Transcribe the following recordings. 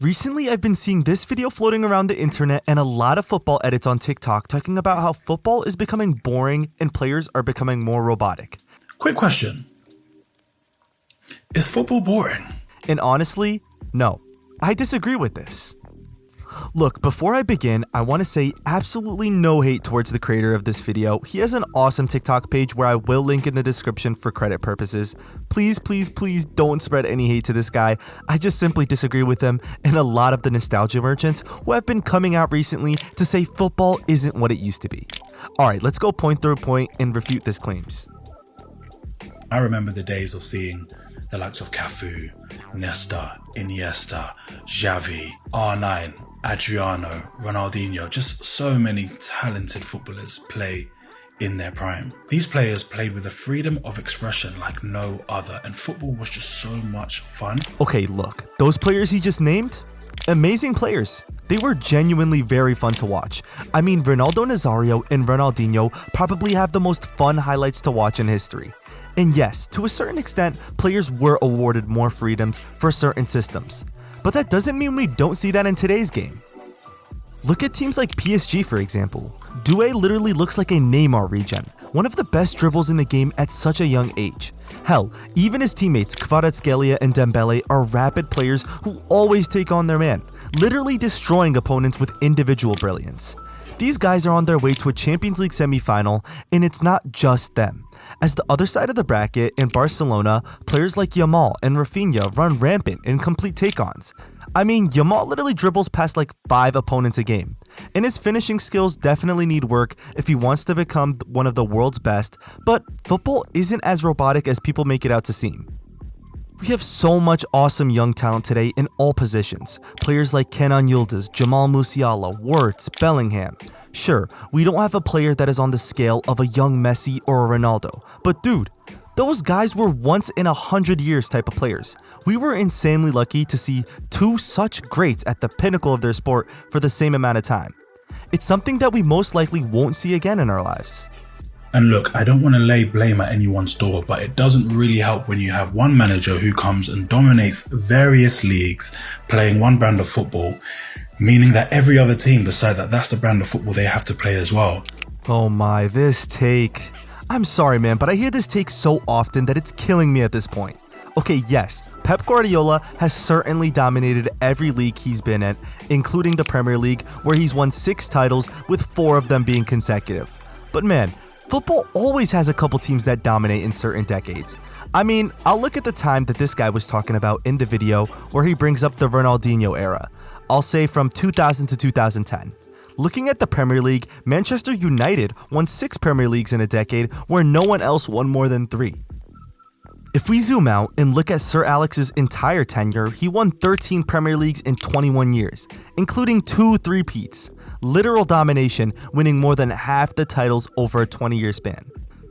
Recently, I've been seeing this video floating around the internet and a lot of football edits on TikTok talking about how football is becoming boring and players are becoming more robotic. Quick question. Is football boring? And honestly, no. I disagree with this. Look, before I begin, I want to say absolutely no hate towards the creator of this video. He has an awesome TikTok page where I will link in the description for credit purposes. Please, please, please don't spread any hate to this guy. I just simply disagree with him and a lot of the nostalgia merchants who have been coming out recently to say football isn't what it used to be. Alright, let's go point through point and refute his claims. I remember the days of seeing the likes of Cafu, Nesta, Iniesta, Xavi, R9, Adriano, Ronaldinho, just so many talented footballers play in their prime. These players played with a freedom of expression like no other, and football was just so much fun. Okay, look, those players he just named? Amazing players. They were genuinely very fun to watch. I mean, Ronaldo Nazario and Ronaldinho probably have the most fun highlights to watch in history. And yes, to a certain extent, players were awarded more freedoms for certain systems. But that doesn't mean we don't see that in today's game. Look at teams like PSG, for example. Doué literally looks like a Neymar regen, one of the best dribbles in the game at such a young age. Hell, even his teammates Kvaratskhelia and Dembele are rapid players who always take on their man, literally destroying opponents with individual brilliance. These guys are on their way to a Champions League semi-final, and it's not just them. As the other side of the bracket, in Barcelona, players like Yamal and Rafinha run rampant in complete take-ons. I mean, Yamal literally dribbles past like 5 opponents a game, and his finishing skills definitely need work if he wants to become one of the world's best, but football isn't as robotic as people make it out to seem. We have so much awesome young talent today in all positions. Players like Kenan Yıldız, Jamal Musiala, Wirtz, Bellingham. Sure, we don't have a player that is on the scale of a young Messi or a Ronaldo, but dude, those guys were once in 100 years type of players. We were insanely lucky to see 2 such greats at the pinnacle of their sport for the same amount of time. It's something that we most likely won't see again in our lives. And look, I don't want to lay blame at anyone's door, but it doesn't really help when you have one manager who comes and dominates various leagues playing one brand of football, meaning that every other team decide that that's the brand of football they have to play as well. Oh my, this take. I'm sorry man, but I hear this take so often that it's killing me at this point. Okay, yes, Pep Guardiola has certainly dominated every league he's been in, including the Premier League, where he's won 6 titles with 4 of them being consecutive. But man, football always has a couple teams that dominate in certain decades. I mean, I'll look at the time that this guy was talking about in the video where he brings up the Ronaldinho era. I'll say from 2000 to 2010. Looking at the Premier League, Manchester United won 6 Premier Leagues in a decade where no one else won more than 3. If we zoom out and look at Sir Alex's entire tenure, he won 13 Premier Leagues in 21 years, including 2 three-peats. Literal domination, winning more than half the titles over a 20-year span.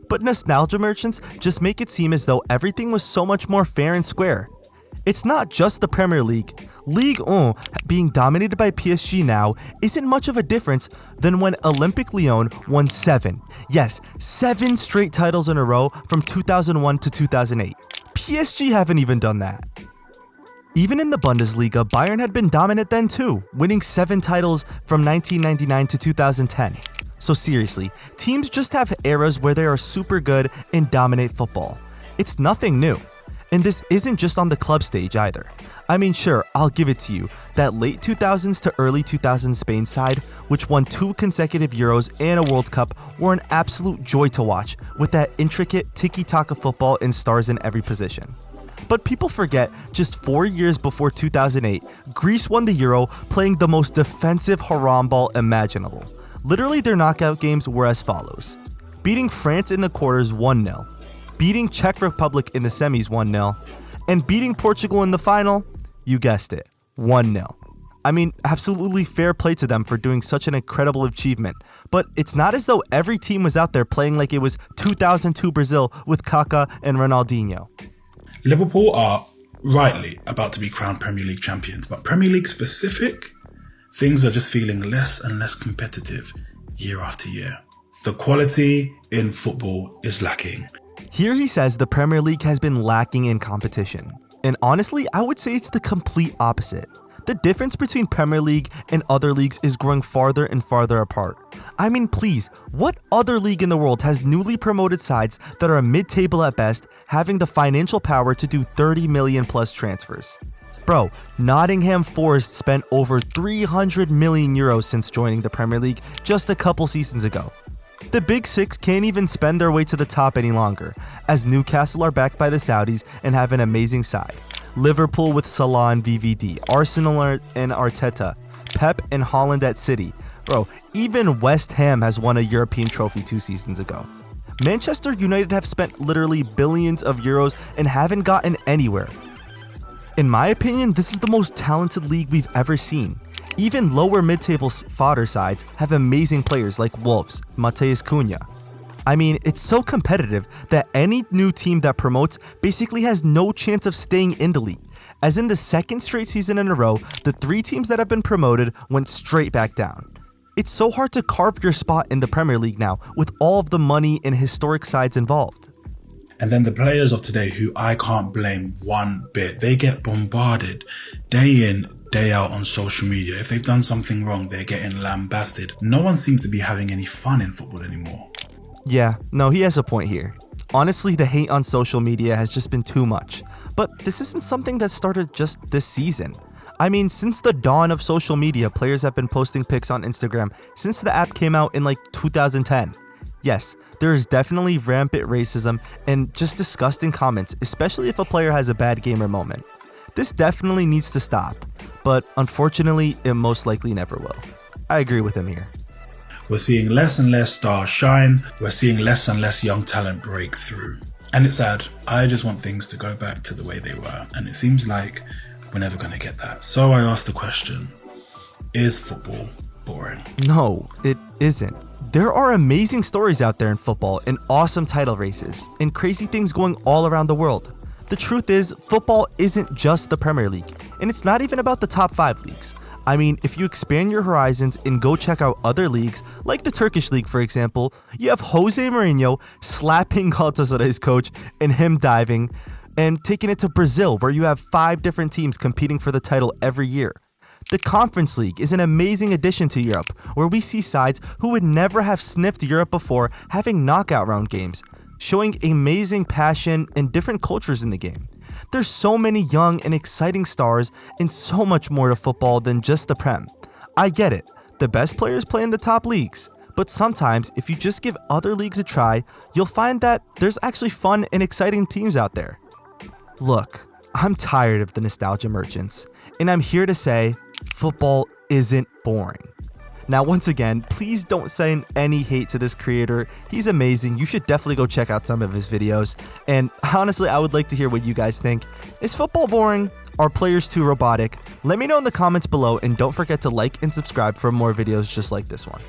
But nostalgia merchants just make it seem as though everything was so much more fair and square. It's not just the Premier League. Ligue 1 being dominated by PSG now isn't much of a difference than when Olympique Lyon won 7 straight titles in a row from 2001 to 2008. PSG haven't even done that. Even in the Bundesliga, Bayern had been dominant then too, winning 7 titles from 1999 to 2010. So seriously, teams just have eras where they are super good and dominate football. It's nothing new. And this isn't just on the club stage either. I mean sure, I'll give it to you, that late 2000s to early 2000s Spain side, which won 2 consecutive Euros and a World Cup, were an absolute joy to watch with that intricate tiki-taka football and stars in every position. But people forget, just 4 years before 2008, Greece won the Euro playing the most defensive haram ball imaginable. Literally their knockout games were as follows. Beating France in the quarters 1-0, beating Czech Republic in the semis 1-0, and beating Portugal in the final, you guessed it, 1-0. I mean, absolutely fair play to them for doing such an incredible achievement, but it's not as though every team was out there playing like it was 2002 Brazil with Kaká and Ronaldinho. Liverpool are rightly about to be crowned Premier League champions, but Premier League specific, things are just feeling less and less competitive year after year. The quality in football is lacking. Here he says the Premier League has been lacking in competition. And honestly, I would say it's the complete opposite. The difference between Premier League and other leagues is growing farther and farther apart. I mean, please, what other league in the world has newly promoted sides that are mid-table at best, having the financial power to do 30 million plus transfers? Bro, Nottingham Forest spent over 300 million euros since joining the Premier League just a couple seasons ago. The Big Six can't even spend their way to the top any longer, as Newcastle are backed by the Saudis and have an amazing side. Liverpool with Salah and VVD, Arsenal and Arteta, Pep and Holland at City. Bro, even West Ham has won a European trophy 2 seasons ago. Manchester United have spent literally billions of euros and haven't gotten anywhere. In my opinion, this is the most talented league we've ever seen. Even lower mid-table fodder sides have amazing players like Wolves, Matheus Cunha. I mean, it's so competitive that any new team that promotes basically has no chance of staying in the league, as in the second straight season in a row, the 3 teams that have been promoted went straight back down. It's so hard to carve your spot in the Premier League now with all of the money and historic sides involved. And then the players of today, who I can't blame one bit, they get bombarded day in, day out on social media. If they've done something wrong, they're getting lambasted. No one seems to be having any fun in football anymore. Yeah, no, he has a point here. Honestly, the hate on social media has just been too much. But this isn't something that started just this season. I mean, since the dawn of social media, players have been posting pics on Instagram since the app came out in like 2010. Yes, there is definitely rampant racism and just disgusting comments, especially if a player has a bad game or moment. This definitely needs to stop, but unfortunately, it most likely never will. I agree with him here. We're seeing less and less stars shine. We're seeing less and less young talent break through. And it's sad. I just want things to go back to the way they were. And it seems like we're never going to get that. So I asked the question, is football boring? No, it isn't. There are amazing stories out there in football and awesome title races and crazy things going all around the world. The truth is, football isn't just the Premier League, and it's not even about the top 5 leagues. I mean, if you expand your horizons and go check out other leagues, like the Turkish league for example, you have Jose Mourinho slapping Galatasaray's coach and him diving, and taking it to Brazil where you have 5 different teams competing for the title every year. The Conference League is an amazing addition to Europe, where we see sides who would never have sniffed Europe before having knockout round games, showing amazing passion and different cultures in the game. There's so many young and exciting stars and so much more to football than just the Prem. I get it, the best players play in the top leagues, but sometimes if you just give other leagues a try, you'll find that there's actually fun and exciting teams out there. Look, I'm tired of the nostalgia merchants, and I'm here to say, football isn't boring. Now, once again, please don't send any hate to this creator. He's amazing. You should definitely go check out some of his videos. And honestly, I would like to hear what you guys think. Is football boring? Are players too robotic? Let me know in the comments below, and don't forget to like and subscribe for more videos just like this one.